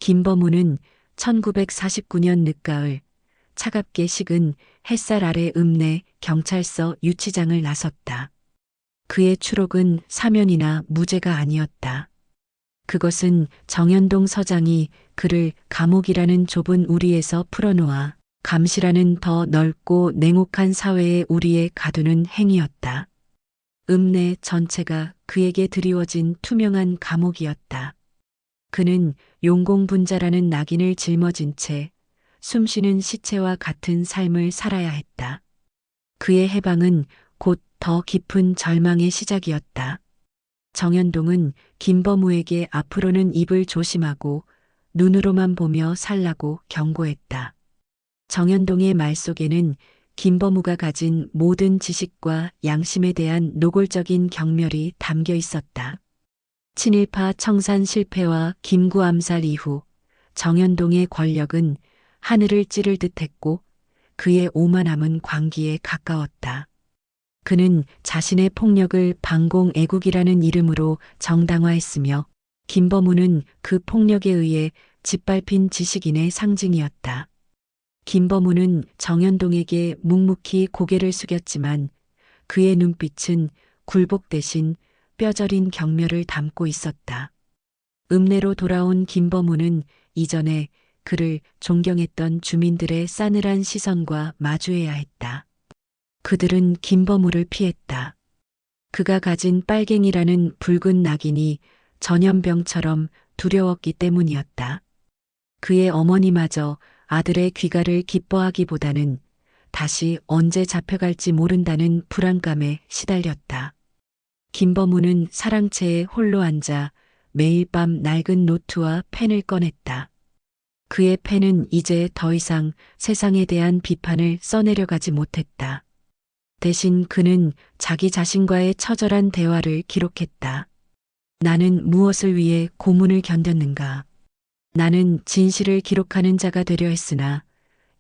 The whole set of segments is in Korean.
김범우는 1949년 늦가을 차갑게 식은 햇살 아래 읍내 경찰서 유치장을 나섰다. 그의 추록은 사면이나 무죄가 아니었다. 그것은 정현동 서장이 그를 감옥이라는 좁은 우리에서 풀어놓아 감시라는 더 넓고 냉혹한 사회에 우리에 가두는 행위였다. 읍내 전체가 그에게 드리워진 투명한 감옥이었다. 그는 용공분자라는 낙인을 짊어진 채 숨쉬는 시체와 같은 삶을 살아야 했다. 그의 해방은 곧 더 깊은 절망의 시작이었다. 정현동은 김범우에게 앞으로는 입을 조심하고 눈으로만 보며 살라고 경고했다. 정현동의 말 속에는 김범우가 가진 모든 지식과 양심에 대한 노골적인 경멸이 담겨 있었다. 친일파 청산 실패와 김구 암살 이후 정현동의 권력은 하늘을 찌를 듯했고 그의 오만함은 광기에 가까웠다. 그는 자신의 폭력을 반공 애국이라는 이름으로 정당화했으며 김범우는 그 폭력에 의해 짓밟힌 지식인의 상징이었다. 김범우는 정현동에게 묵묵히 고개를 숙였지만 그의 눈빛은 굴복 대신 뼈저린 경멸을 담고 있었다. 읍내로 돌아온 김범우는 이전에 그를 존경했던 주민들의 싸늘한 시선과 마주해야 했다. 그들은 김범우를 피했다. 그가 가진 빨갱이라는 붉은 낙인이 전염병처럼 두려웠기 때문이었다. 그의 어머니마저 아들의 귀가를 기뻐하기보다는 다시 언제 잡혀갈지 모른다는 불안감에 시달렸다. 김범우는 사랑채에 홀로 앉아 매일 밤 낡은 노트와 펜을 꺼냈다. 그의 펜은 이제 더 이상 세상에 대한 비판을 써내려가지 못했다. 대신 그는 자기 자신과의 처절한 대화를 기록했다. 나는 무엇을 위해 고문을 견뎠는가? 나는 진실을 기록하는 자가 되려 했으나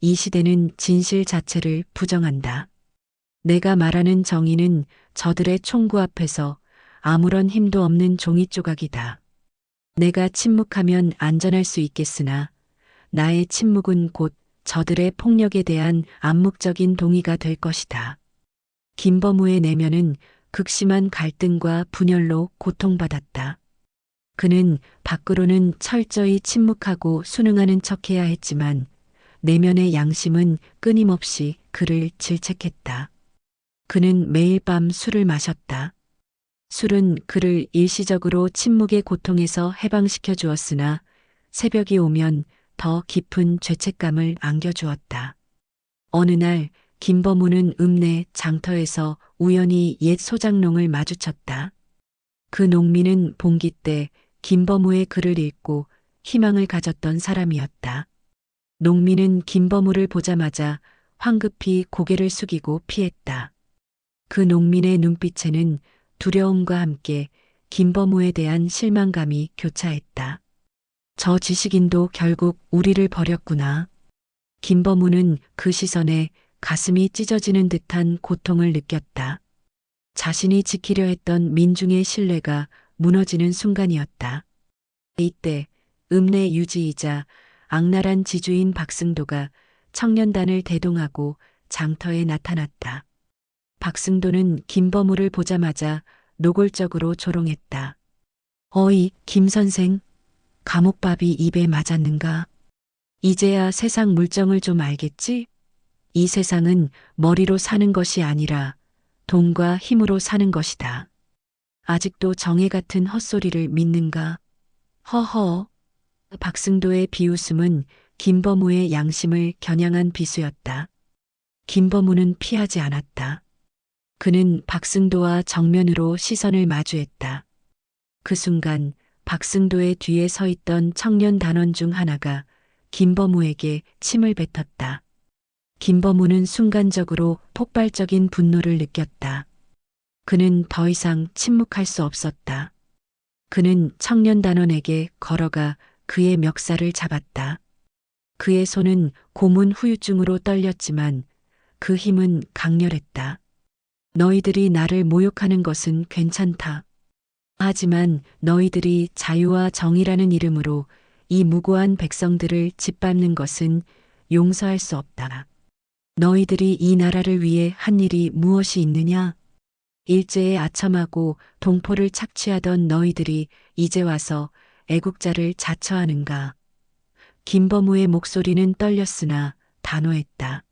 이 시대는 진실 자체를 부정한다. 내가 말하는 정의는 저들의 총구 앞에서 아무런 힘도 없는 종이 조각이다. 내가 침묵하면 안전할 수 있겠으나 나의 침묵은 곧 저들의 폭력에 대한 암묵적인 동의가 될 것이다. 김범우의 내면은 극심한 갈등과 분열로 고통받았다. 그는 밖으로는 철저히 침묵하고 순응하는 척해야 했지만 내면의 양심은 끊임없이 그를 질책했다. 그는 매일 밤 술을 마셨다. 술은 그를 일시적으로 침묵의 고통에서 해방시켜 주었으나 새벽이 오면 더 깊은 죄책감을 안겨주었다. 어느 날 김범우는 읍내 장터에서 우연히 옛 소장농을 마주쳤다. 그 농민은 봉기 때 김범우의 글을 읽고 희망을 가졌던 사람이었다. 농민은 김범우를 보자마자 황급히 고개를 숙이고 피했다. 그 농민의 눈빛에는 두려움과 함께 김범우에 대한 실망감이 교차했다. 저 지식인도 결국 우리를 버렸구나. 김범우는 그 시선에 가슴이 찢어지는 듯한 고통을 느꼈다. 자신이 지키려 했던 민중의 신뢰가 무너지는 순간이었다. 이때 읍내 유지이자 악랄한 지주인 박승도가 청년단을 대동하고 장터에 나타났다. 박승도는 김범우를 보자마자 노골적으로 조롱했다. 어이, 김 선생, 감옥밥이 입에 맞았는가? 이제야 세상 물정을 좀 알겠지? 이 세상은 머리로 사는 것이 아니라 돈과 힘으로 사는 것이다. 아직도 정의 같은 헛소리를 믿는가? 허허. 박승도의 비웃음은 김범우의 양심을 겨냥한 비수였다. 김범우는 피하지 않았다. 그는 박승도와 정면으로 시선을 마주했다. 그 순간 박승도의 뒤에 서 있던 청년 단원 중 하나가 김범우에게 침을 뱉었다. 김범우는 순간적으로 폭발적인 분노를 느꼈다. 그는 더 이상 침묵할 수 없었다. 그는 청년 단원에게 걸어가 그의 멱살을 잡았다. 그의 손은 고문 후유증으로 떨렸지만 그 힘은 강렬했다. 너희들이 나를 모욕하는 것은 괜찮다. 하지만 너희들이 자유와 정의라는 이름으로 이 무고한 백성들을 짓밟는 것은 용서할 수 없다. 너희들이 이 나라를 위해 한 일이 무엇이 있느냐? 일제에 아첨하고 동포를 착취하던 너희들이 이제 와서 애국자를 자처하는가? 김범우의 목소리는 떨렸으나 단호했다.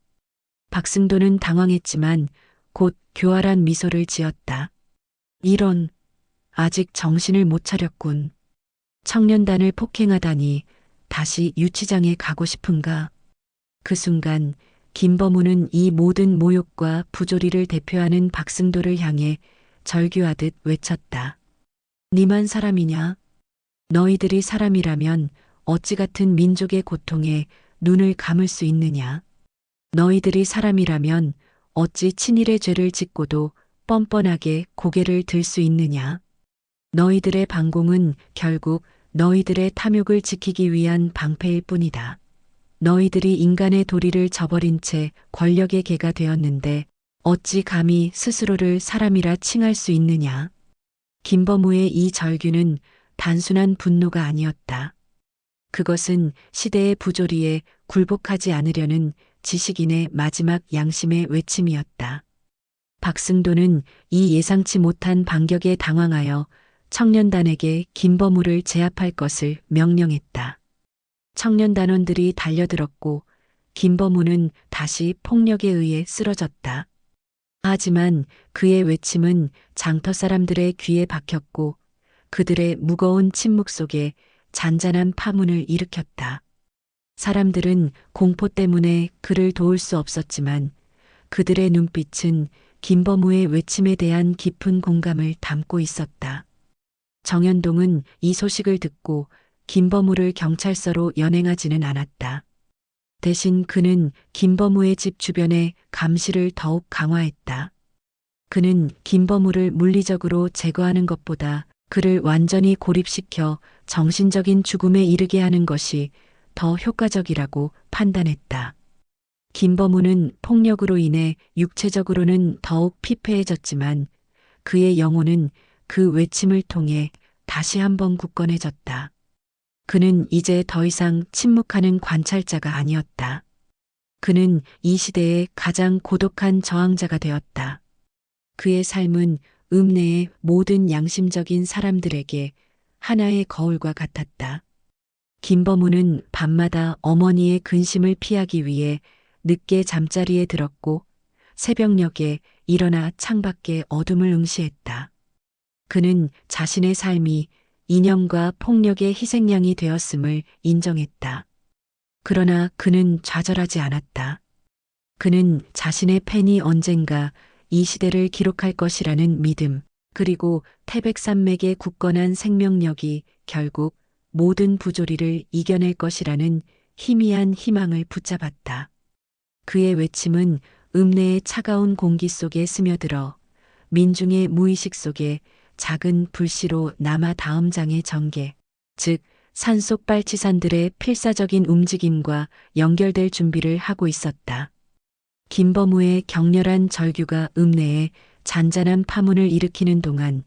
박승도는 당황했지만 곧 교활한 미소를 지었다. 이런, 아직 정신을 못 차렸군. 청년단을 폭행하다니 다시 유치장에 가고 싶은가? 그 순간 김범우는 이 모든 모욕과 부조리를 대표하는 박승도를 향해 절규하듯 외쳤다. 니만 사람이냐? 너희들이 사람이라면 어찌 같은 민족의 고통에 눈을 감을 수 있느냐? 너희들이 사람이라면 어찌 친일의 죄를 짓고도 뻔뻔하게 고개를 들 수 있느냐? 너희들의 반공은 결국 너희들의 탐욕을 지키기 위한 방패일 뿐이다. 너희들이 인간의 도리를 저버린 채 권력의 개가 되었는데 어찌 감히 스스로를 사람이라 칭할 수 있느냐? 김범우의 이 절규는 단순한 분노가 아니었다. 그것은 시대의 부조리에 굴복하지 않으려는 지식인의 마지막 양심의 외침이었다. 박승도는 이 예상치 못한 반격에 당황하여 청년단에게 김범우를 제압할 것을 명령했다. 청년단원들이 달려들었고 김범우는 다시 폭력에 의해 쓰러졌다. 하지만 그의 외침은 장터 사람들의 귀에 박혔고 그들의 무거운 침묵 속에 잔잔한 파문을 일으켰다. 사람들은 공포 때문에 그를 도울 수 없었지만 그들의 눈빛은 김범우의 외침에 대한 깊은 공감을 담고 있었다. 정현동은 이 소식을 듣고 김범우를 경찰서로 연행하지는 않았다. 대신 그는 김범우의 집 주변에 감시를 더욱 강화했다. 그는 김범우를 물리적으로 제거하는 것보다 그를 완전히 고립시켜 정신적인 죽음에 이르게 하는 것이 더 효과적이라고 판단했다. 김범우는 폭력으로 인해 육체적으로는 더욱 피폐해졌지만 그의 영혼은 그 외침을 통해 다시 한번 굳건해졌다. 그는 이제 더 이상 침묵하는 관찰자가 아니었다. 그는 이 시대의 가장 고독한 저항자가 되었다. 그의 삶은 읍내의 모든 양심적인 사람들에게 하나의 거울과 같았다. 김범우는 밤마다 어머니의 근심을 피하기 위해 늦게 잠자리에 들었고 새벽녘에 일어나 창밖의 어둠을 응시했다. 그는 자신의 삶이 이념과 폭력의 희생양이 되었음을 인정했다. 그러나 그는 좌절하지 않았다. 그는 자신의 펜이 언젠가 이 시대를 기록할 것이라는 믿음, 그리고 태백산맥의 굳건한 생명력이 결국 모든 부조리를 이겨낼 것이라는 희미한 희망을 붙잡았다. 그의 외침은 읍내의 차가운 공기 속에 스며들어 민중의 무의식 속에 작은 불씨로 남아 다음 장의 전개, 즉 산속 빨치산들의 필사적인 움직임과 연결될 준비를 하고 있었다. 김범우의 격렬한 절규가 읍내에 잔잔한 파문을 일으키는 동안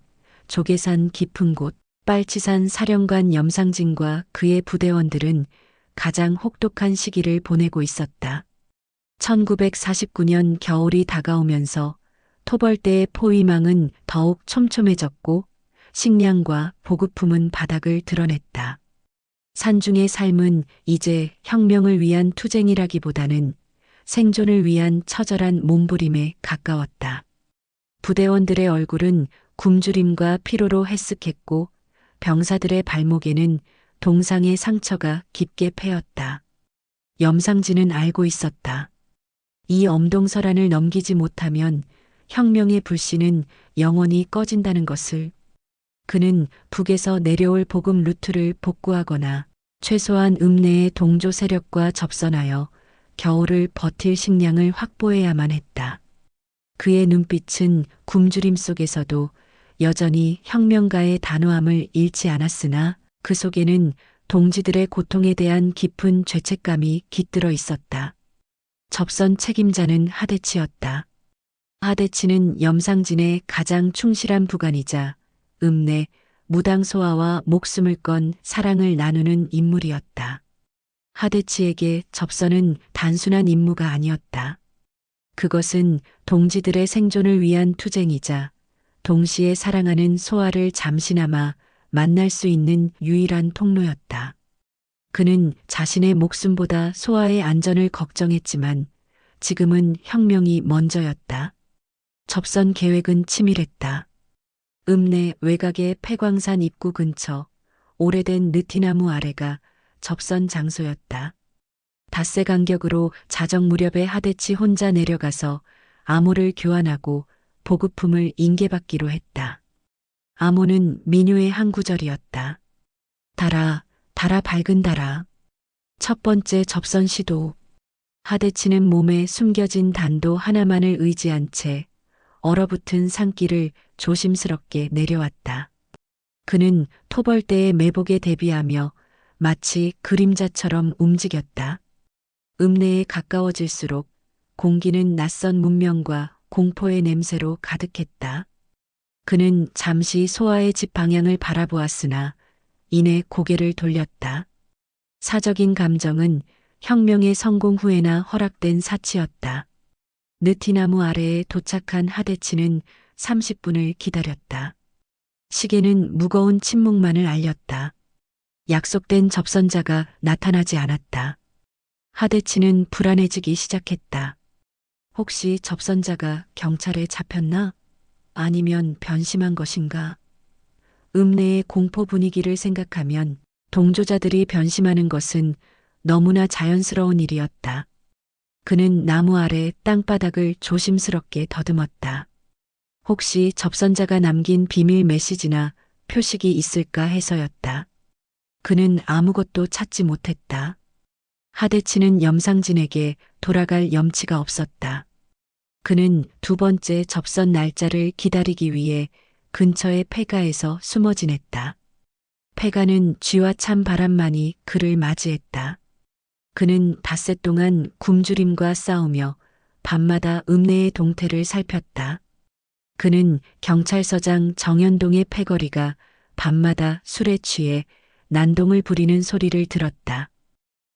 조계산 깊은 곳 빨치산 사령관 염상진과 그의 부대원들은 가장 혹독한 시기를 보내고 있었다. 1949년 겨울이 다가오면서 토벌대의 포위망은 더욱 촘촘해졌고 식량과 보급품은 바닥을 드러냈다. 산중의 삶은 이제 혁명을 위한 투쟁이라기보다는 생존을 위한 처절한 몸부림에 가까웠다. 부대원들의 얼굴은 굶주림과 피로로 해쓱했고 병사들의 발목에는 동상의 상처가 깊게 패였다. 염상진은 알고 있었다. 이 엄동설안을 넘기지 못하면 혁명의 불씨는 영원히 꺼진다는 것을. 그는 북에서 내려올 보급 루트를 복구하거나 최소한 읍내의 동조 세력과 접선하여 겨울을 버틸 식량을 확보해야만 했다. 그의 눈빛은 굶주림 속에서도 여전히 혁명가의 단호함을 잃지 않았으나 그 속에는 동지들의 고통에 대한 깊은 죄책감이 깃들어 있었다. 접선 책임자는 하대치였다. 하대치는 염상진의 가장 충실한 부관이자 읍내 무당 소아와 목숨을 건 사랑을 나누는 인물이었다. 하대치에게 접선은 단순한 임무가 아니었다. 그것은 동지들의 생존을 위한 투쟁이자 동시에 사랑하는 소아를 잠시나마 만날 수 있는 유일한 통로였다. 그는 자신의 목숨보다 소아의 안전을 걱정했지만 지금은 혁명이 먼저였다. 접선 계획은 치밀했다. 읍내 외곽의 폐광산 입구 근처 오래된 느티나무 아래가 접선 장소였다. 닷새 간격으로 자정 무렵에 하대치 혼자 내려가서 암호를 교환하고 보급품을 인계받기로 했다. 암호는 민요의 한 구절이었다. 달아, 달아 밝은 달아. 첫 번째 접선 시도. 하대치는 몸에 숨겨진 단도 하나만을 의지한 채 얼어붙은 산길을 조심스럽게 내려왔다. 그는 토벌대의 매복에 대비하며 마치 그림자처럼 움직였다. 읍내에 가까워질수록 공기는 낯선 문명과 공포의 냄새로 가득했다. 그는 잠시 소아의 집 방향을 바라보았으나 이내 고개를 돌렸다. 사적인 감정은 혁명의 성공 후에나 허락된 사치였다. 느티나무 아래에 도착한 하대치는 30분을 기다렸다. 시계는 무거운 침묵만을 알렸다. 약속된 접선자가 나타나지 않았다. 하대치는 불안해지기 시작했다. 혹시 접선자가 경찰에 잡혔나? 아니면 변심한 것인가? 읍내의 공포 분위기를 생각하면 동조자들이 변심하는 것은 너무나 자연스러운 일이었다. 그는 나무 아래 땅바닥을 조심스럽게 더듬었다. 혹시 접선자가 남긴 비밀 메시지나 표식이 있을까 해서였다. 그는 아무것도 찾지 못했다. 하대치는 염상진에게 돌아갈 염치가 없었다. 그는 두 번째 접선 날짜를 기다리기 위해 근처의 폐가에서 숨어 지냈다. 폐가는 쥐와 찬 바람만이 그를 맞이했다. 그는 닷새 동안 굶주림과 싸우며 밤마다 읍내의 동태를 살폈다. 그는 경찰서장 정연동의 패거리가 밤마다 술에 취해 난동을 부리는 소리를 들었다.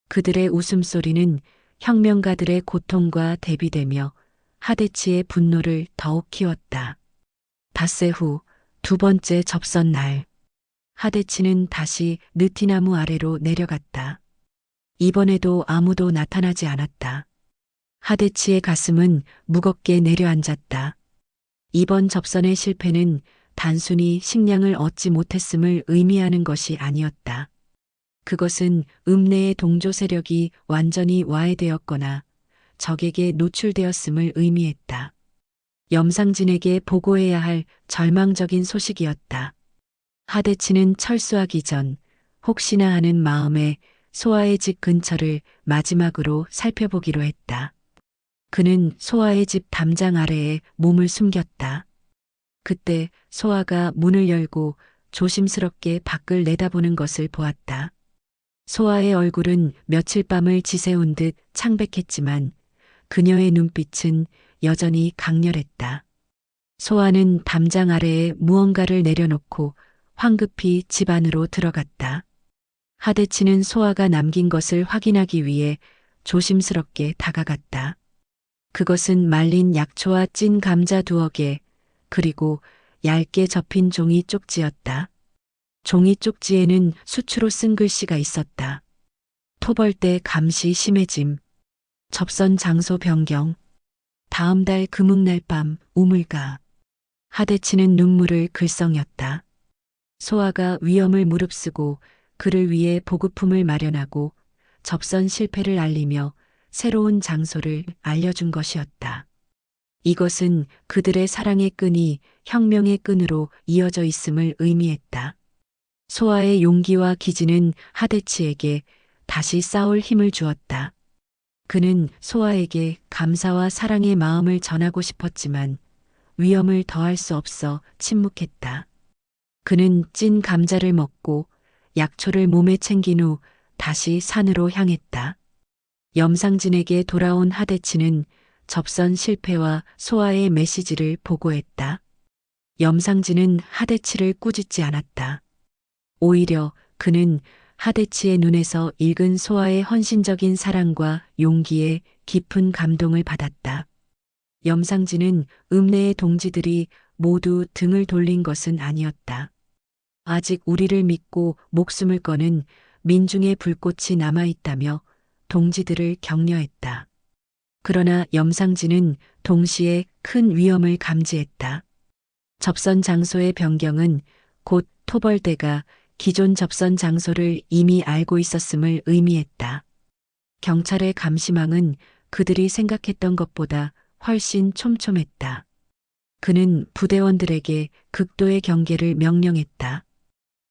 그들의 웃음소리는 혁명가들의 고통과 대비되며 하대치의 분노를 더욱 키웠다. 닷새 후 두 번째 접선 날. 하대치는 다시 느티나무 아래로 내려갔다. 이번에도 아무도 나타나지 않았다. 하대치의 가슴은 무겁게 내려앉았다. 이번 접선의 실패는 단순히 식량을 얻지 못했음을 의미하는 것이 아니었다. 그것은 읍내의 동조 세력이 완전히 와해되었거나 적에게 노출되었음을 의미했다. 염상진에게 보고해야 할 절망적인 소식이었다. 하대치는 철수하기 전 혹시나 하는 마음에 소아의 집 근처를 마지막으로 살펴보기로 했다. 그는 소아의 집 담장 아래에 몸을 숨겼다. 그때 소아가 문을 열고 조심스럽게 밖을 내다보는 것을 보았다. 소아의 얼굴은 며칠 밤을 지새운 듯 창백했지만 그녀의 눈빛은 여전히 강렬했다. 소아는 담장 아래에 무언가를 내려놓고 황급히 집 안으로 들어갔다. 하대치는 소아가 남긴 것을 확인하기 위해 조심스럽게 다가갔다. 그것은 말린 약초와 찐 감자 2개, 그리고 얇게 접힌 종이 쪽지였다. 종이 쪽지에는 수추로 쓴 글씨가 있었다. 토벌대 감시 심해짐. 접선 장소 변경. 다음 달 금음날 밤 우물가. 하대치는 눈물을 글썽였다. 소아가 위험을 무릅쓰고 그를 위해 보급품을 마련하고 접선 실패를 알리며 새로운 장소를 알려준 것이었다. 이것은 그들의 사랑의 끈이 혁명의 끈으로 이어져 있음을 의미했다. 소아의 용기와 기지는 하대치에게 다시 싸울 힘을 주었다. 그는 소아에게 감사와 사랑의 마음을 전하고 싶었지만 위험을 더할 수 없어 침묵했다. 그는 찐 감자를 먹고 약초를 몸에 챙긴 후 다시 산으로 향했다. 염상진에게 돌아온 하대치는 접선 실패와 소아의 메시지를 보고했다. 염상진은 하대치를 꾸짖지 않았다. 오히려 그는 하대치의 눈에서 읽은 소아의 헌신적인 사랑과 용기에 깊은 감동을 받았다. 염상진은 읍내의 동지들이 모두 등을 돌린 것은 아니었다. 아직 우리를 믿고 목숨을 거는 민중의 불꽃이 남아있다며 동지들을 격려했다. 그러나 염상진은 동시에 큰 위험을 감지했다. 접선 장소의 변경은 곧 토벌대가 기존 접선 장소를 이미 알고 있었음을 의미했다. 경찰의 감시망은 그들이 생각했던 것보다 훨씬 촘촘했다. 그는 부대원들에게 극도의 경계를 명령했다.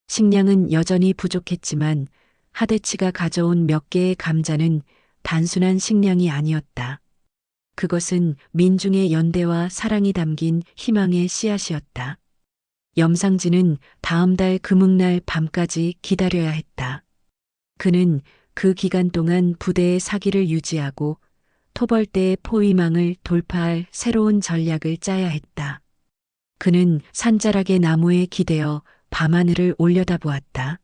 식량은 여전히 부족했지만 하대치가 가져온 몇 개의 감자는 단순한 식량이 아니었다. 그것은 민중의 연대와 사랑이 담긴 희망의 씨앗이었다. 염상진은 다음 달 금음날 밤까지 기다려야 했다. 그는 그 기간 동안 부대의 사기를 유지하고 토벌대의 포위망을 돌파할 새로운 전략을 짜야 했다. 그는 산자락의 나무에 기대어 밤하늘을 올려다보았다.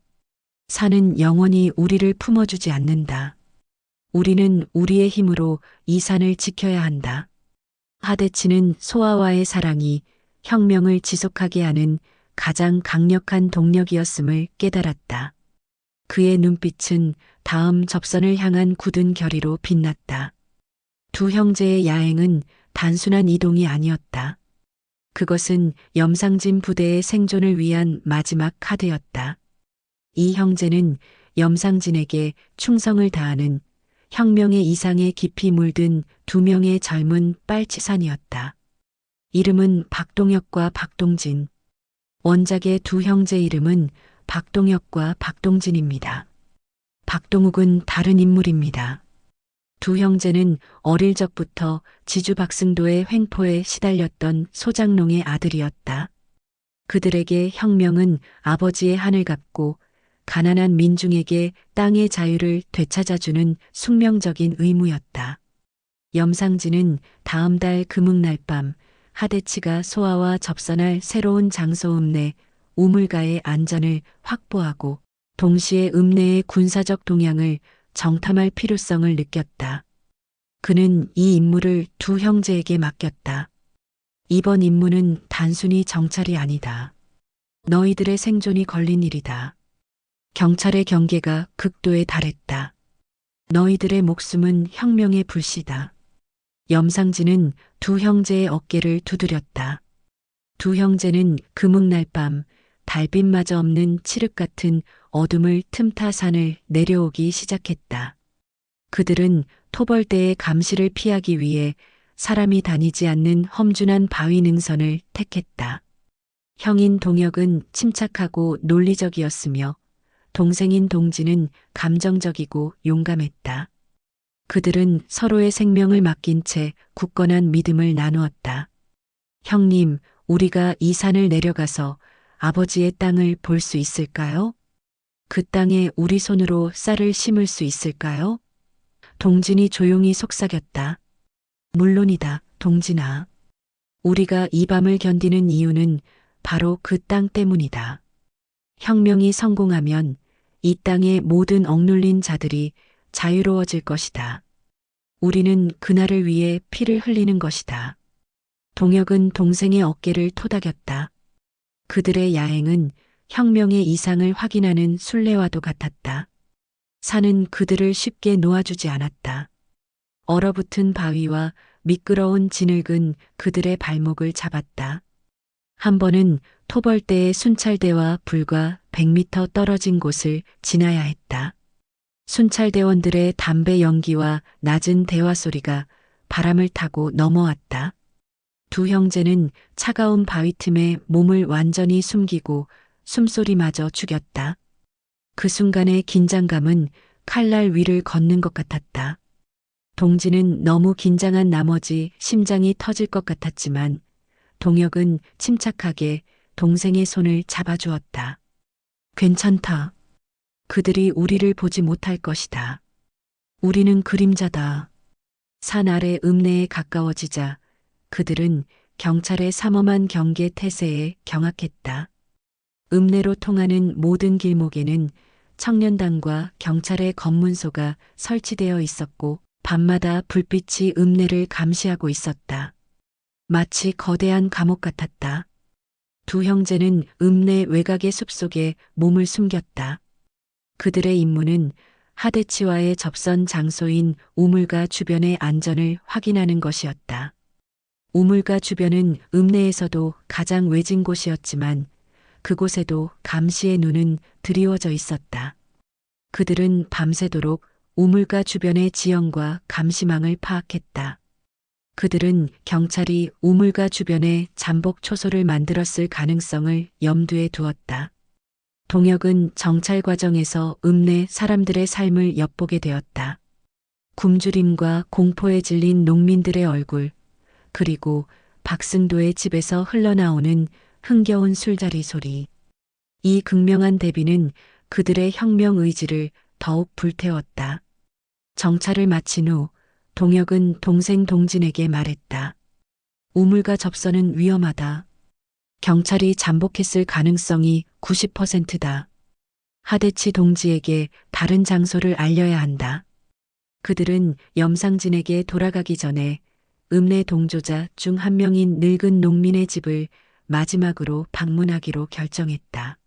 산은 영원히 우리를 품어주지 않는다. 우리는 우리의 힘으로 이 산을 지켜야 한다. 하대치는 소아와의 사랑이 혁명을 지속하게 하는 가장 강력한 동력이었음을 깨달았다. 그의 눈빛은 다음 접선을 향한 굳은 결의로 빛났다. 두 형제의 야행은 단순한 이동이 아니었다. 그것은 염상진 부대의 생존을 위한 마지막 카드였다. 이 형제는 염상진에게 충성을 다하는 혁명의 이상에 깊이 물든 두 명의 젊은 빨치산이었다. 이름은 박동혁과 박동진. 원작의 두 형제 이름은 박동혁과 박동진입니다. 박동욱은 다른 인물입니다. 두 형제는 어릴 적부터 지주박승도의 횡포에 시달렸던 소장농의 아들이었다. 그들에게 혁명은 아버지의 한을 갚고 가난한 민중에게 땅의 자유를 되찾아주는 숙명적인 의무였다. 염상진은 다음 달 금음날 밤 하대치가 소아와 접선할 새로운 장소 읍내 우물가의 안전을 확보하고 동시에 읍내의 군사적 동향을 정탐할 필요성을 느꼈다. 그는 이 임무를 두 형제에게 맡겼다. 이번 임무는 단순히 정찰이 아니다. 너희들의 생존이 걸린 일이다. 경찰의 경계가 극도에 달했다. 너희들의 목숨은 혁명의 불씨다. 염상진은 두 형제의 어깨를 두드렸다. 두 형제는 금음날 밤 달빛마저 없는 칠흑 같은 어둠을 틈타 산을 내려오기 시작했다. 그들은 토벌대의 감시를 피하기 위해 사람이 다니지 않는 험준한 바위 능선을 택했다. 형인 동혁은 침착하고 논리적이었으며 동생인 동진은 감정적이고 용감했다. 그들은 서로의 생명을 맡긴 채 굳건한 믿음을 나누었다. 형님, 우리가 이 산을 내려가서 아버지의 땅을 볼 수 있을까요? 그 땅에 우리 손으로 쌀을 심을 수 있을까요? 동진이 조용히 속삭였다. 물론이다, 동진아. 우리가 이 밤을 견디는 이유는 바로 그 땅 때문이다. 혁명이 성공하면 이 땅의 모든 억눌린 자들이 자유로워질 것이다. 우리는 그날을 위해 피를 흘리는 것이다. 동혁은 동생의 어깨를 토닥였다. 그들의 야행은 혁명의 이상을 확인하는 순례와도 같았다. 산은 그들을 쉽게 놓아주지 않았다. 얼어붙은 바위와 미끄러운 진흙은 그들의 발목을 잡았다. 한 번은 토벌대의 순찰대와 불과 100m 떨어진 곳을 지나야 했다. 순찰대원들의 담배 연기와 낮은 대화 소리가 바람을 타고 넘어왔다. 두 형제는 차가운 바위 틈에 몸을 완전히 숨기고 숨소리마저 죽였다. 그 순간의 긴장감은 칼날 위를 걷는 것 같았다. 동진은 너무 긴장한 나머지 심장이 터질 것 같았지만 동혁은 침착하게 동생의 손을 잡아주었다. 괜찮다. 그들이 우리를 보지 못할 것이다. 우리는 그림자다. 산 아래 읍내에 가까워지자 그들은 경찰의 삼엄한 경계 태세에 경악했다. 읍내로 통하는 모든 길목에는 청년단과 경찰의 검문소가 설치되어 있었고 밤마다 불빛이 읍내를 감시하고 있었다. 마치 거대한 감옥 같았다. 두 형제는 읍내 외곽의 숲속에 몸을 숨겼다. 그들의 임무는 하대치와의 접선 장소인 우물가 주변의 안전을 확인하는 것이었다. 우물가 주변은 읍내에서도 가장 외진 곳이었지만 그곳에도 감시의 눈은 드리워져 있었다. 그들은 밤새도록 우물가 주변의 지형과 감시망을 파악했다. 그들은 경찰이 우물가 주변에 잠복 초소를 만들었을 가능성을 염두에 두었다. 동혁은 정찰 과정에서 읍내 사람들의 삶을 엿보게 되었다. 굶주림과 공포에 질린 농민들의 얼굴, 그리고 박승도의 집에서 흘러나오는 흥겨운 술자리 소리. 이 극명한 대비는 그들의 혁명 의지를 더욱 불태웠다. 정찰을 마친 후 동혁은 동생 동진에게 말했다. 우물가 접선은 위험하다. 경찰이 잠복했을 가능성이 90%다. 하대치 동지에게 다른 장소를 알려야 한다. 그들은 염상진에게 돌아가기 전에 읍내 동조자 중 한 명인 늙은 농민의 집을 마지막으로 방문하기로 결정했다.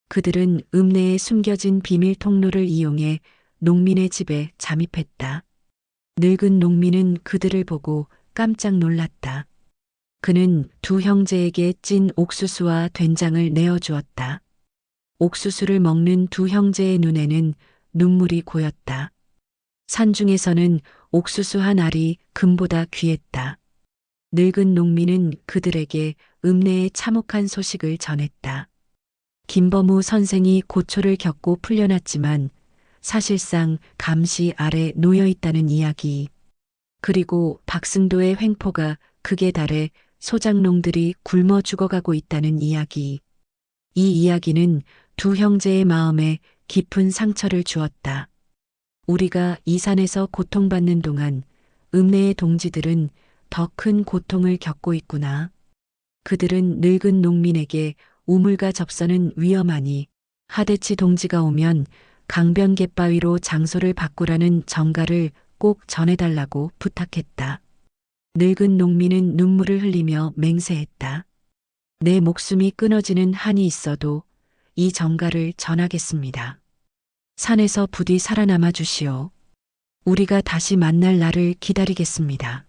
그들은 읍내에 숨겨진 비밀 통로를 이용해 농민의 집에 잠입했다. 늙은 농민은 그들을 보고 깜짝 놀랐다. 그는 두 형제에게 찐 옥수수와 된장을 내어주었다. 옥수수를 먹는 두 형제의 눈에는 눈물이 고였다. 산중에서는 옥수수 한 알이 금보다 귀했다. 늙은 농민은 그들에게 읍내의 참혹한 소식을 전했다. 김범우 선생이 고초를 겪고 풀려났지만 사실상 감시 아래 놓여 있다는 이야기. 그리고 박승도의 횡포가 극에 달해 소작농들이 굶어 죽어가고 있다는 이야기. 이 이야기는 두 형제의 마음에 깊은 상처를 주었다. 우리가 이 산에서 고통받는 동안 읍내의 동지들은 더 큰 고통을 겪고 있구나. 그들은 늙은 농민에게 우물가 접선은 위험하니 하대치 동지가 오면 강변 갯바위로 장소를 바꾸라는 정가를 꼭 전해달라고 부탁했다. 늙은 농민은 눈물을 흘리며 맹세했다. 내 목숨이 끊어지는 한이 있어도 이 정가를 전하겠습니다. 산에서 부디 살아남아 주시오. 우리가 다시 만날 날을 기다리겠습니다.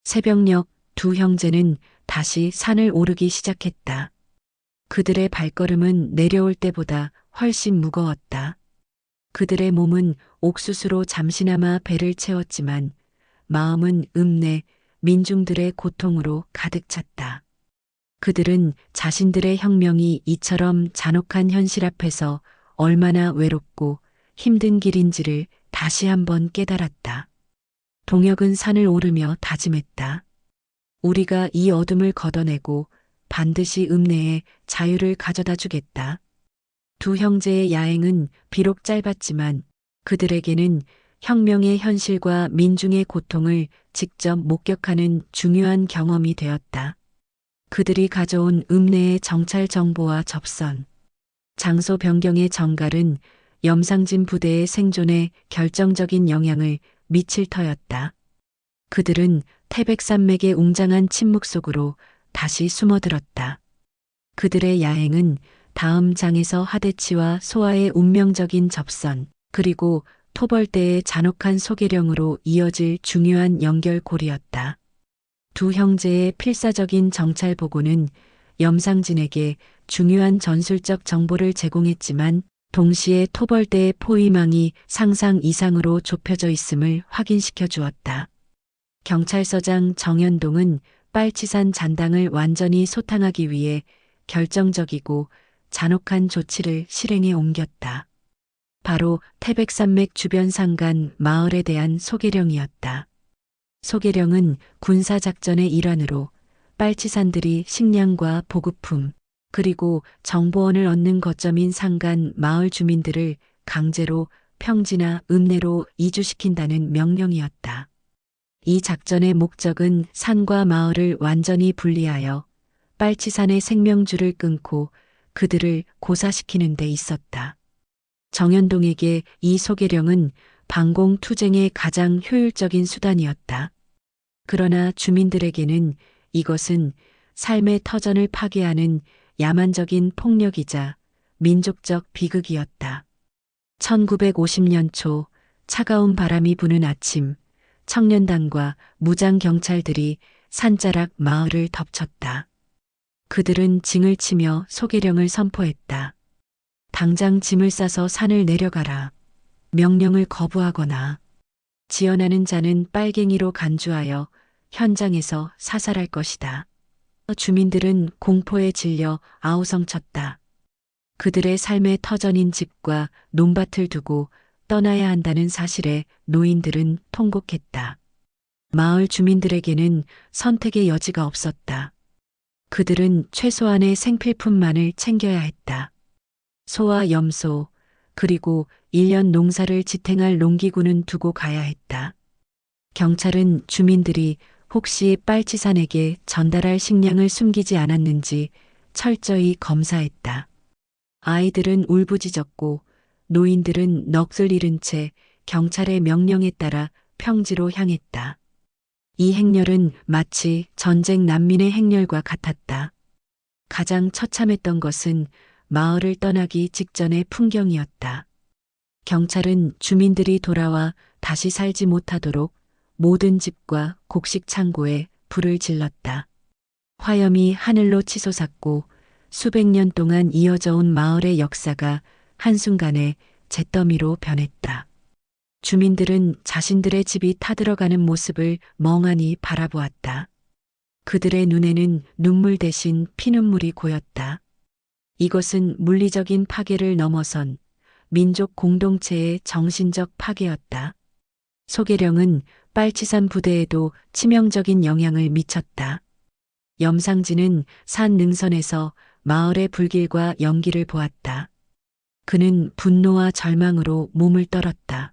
새벽녘 두 형제는 다시 산을 오르기 시작했다. 그들의 발걸음은 내려올 때보다 훨씬 무거웠다. 그들의 몸은 옥수수로 잠시나마 배를 채웠지만 마음은 읍내 민중들의 고통으로 가득 찼다. 그들은 자신들의 혁명이 이처럼 잔혹한 현실 앞에서 얼마나 외롭고 힘든 길인지를 다시 한번 깨달았다. 동혁은 산을 오르며 다짐했다. 우리가 이 어둠을 걷어내고 반드시 읍내에 자유를 가져다 주겠다. 두 형제의 야행은 비록 짧았지만 그들에게는 혁명의 현실과 민중의 고통을 직접 목격하는 중요한 경험이 되었다. 그들이 가져온 읍내의 정찰 정보와 접선, 장소 변경의 정갈은 염상진 부대의 생존에 결정적인 영향을 미칠 터였다. 그들은 태백산맥의 웅장한 침묵 속으로 다시 숨어들었다. 그들의 야행은 다음 장에서 하대치와 소아의 운명적인 접선, 그리고 토벌대의 잔혹한 소계령으로 이어질 중요한 연결고리였다. 두 형제의 필사적인 정찰 보고는 염상진에게 중요한 전술적 정보를 제공했지만 동시에 토벌대의 포위망이 상상 이상으로 좁혀져 있음을 확인시켜 주었다. 경찰서장 정현동은 빨치산 잔당을 완전히 소탕하기 위해 결정적이고 잔혹한 조치를 실행에 옮겼다. 바로 태백산맥 주변 산간 마을에 대한 소계령이었다. 소계령은 군사작전의 일환으로 빨치산들이 식량과 보급품, 그리고 정보원을 얻는 거점인 산간 마을 주민들을 강제로 평지나 읍내로 이주시킨다는 명령이었다. 이 작전의 목적은 산과 마을을 완전히 분리하여 빨치산의 생명줄을 끊고 그들을 고사시키는 데 있었다. 정현동에게 이 소계령은 방공투쟁의 가장 효율적인 수단이었다. 그러나 주민들에게는 이것은 삶의 터전을 파괴하는 야만적인 폭력이자 민족적 비극이었다. 1950년 초 차가운 바람이 부는 아침, 청년단과 무장경찰들이 산자락 마을을 덮쳤다. 그들은 징을 치며 소계령을 선포했다. 당장 짐을 싸서 산을 내려가라. 명령을 거부하거나 지연하는 자는 빨갱이로 간주하여 현장에서 사살할 것이다. 주민들은 공포에 질려 아우성쳤다. 그들의 삶의 터전인 집과 논밭을 두고 떠나야 한다는 사실에 노인들은 통곡했다. 마을 주민들에게는 선택의 여지가 없었다. 그들은 최소한의 생필품만을 챙겨야 했다. 소와 염소, 그리고 1년 농사를 지탱할 농기구는 두고 가야 했다. 경찰은 주민들이 혹시 빨치산에게 전달할 식량을 숨기지 않았는지 철저히 검사했다. 아이들은 울부짖었고 노인들은 넋을 잃은 채 경찰의 명령에 따라 평지로 향했다. 이 행렬은 마치 전쟁 난민의 행렬과 같았다. 가장 처참했던 것은 마을을 떠나기 직전의 풍경이었다. 경찰은 주민들이 돌아와 다시 살지 못하도록 모든 집과 곡식 창고에 불을 질렀다. 화염이 하늘로 치솟았고 수백 년 동안 이어져 온 마을의 역사가 한순간에 잿더미로 변했다. 주민들은 자신들의 집이 타들어가는 모습을 멍하니 바라보았다. 그들의 눈에는 눈물 대신 피눈물이 고였다. 이것은 물리적인 파괴를 넘어선 민족 공동체의 정신적 파괴였다. 소계령은 빨치산 부대에도 치명적인 영향을 미쳤다. 염상진은 산 능선에서 마을의 불길과 연기를 보았다. 그는 분노와 절망으로 몸을 떨었다.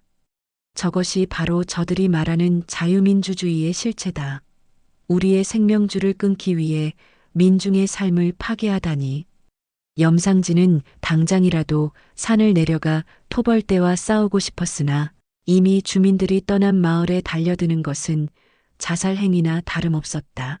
저것이 바로 저들이 말하는 자유민주주의의 실체다. 우리의 생명줄을 끊기 위해 민중의 삶을 파괴하다니. 염상진은 당장이라도 산을 내려가 토벌대와 싸우고 싶었으나 이미 주민들이 떠난 마을에 달려드는 것은 자살 행위나 다름없었다.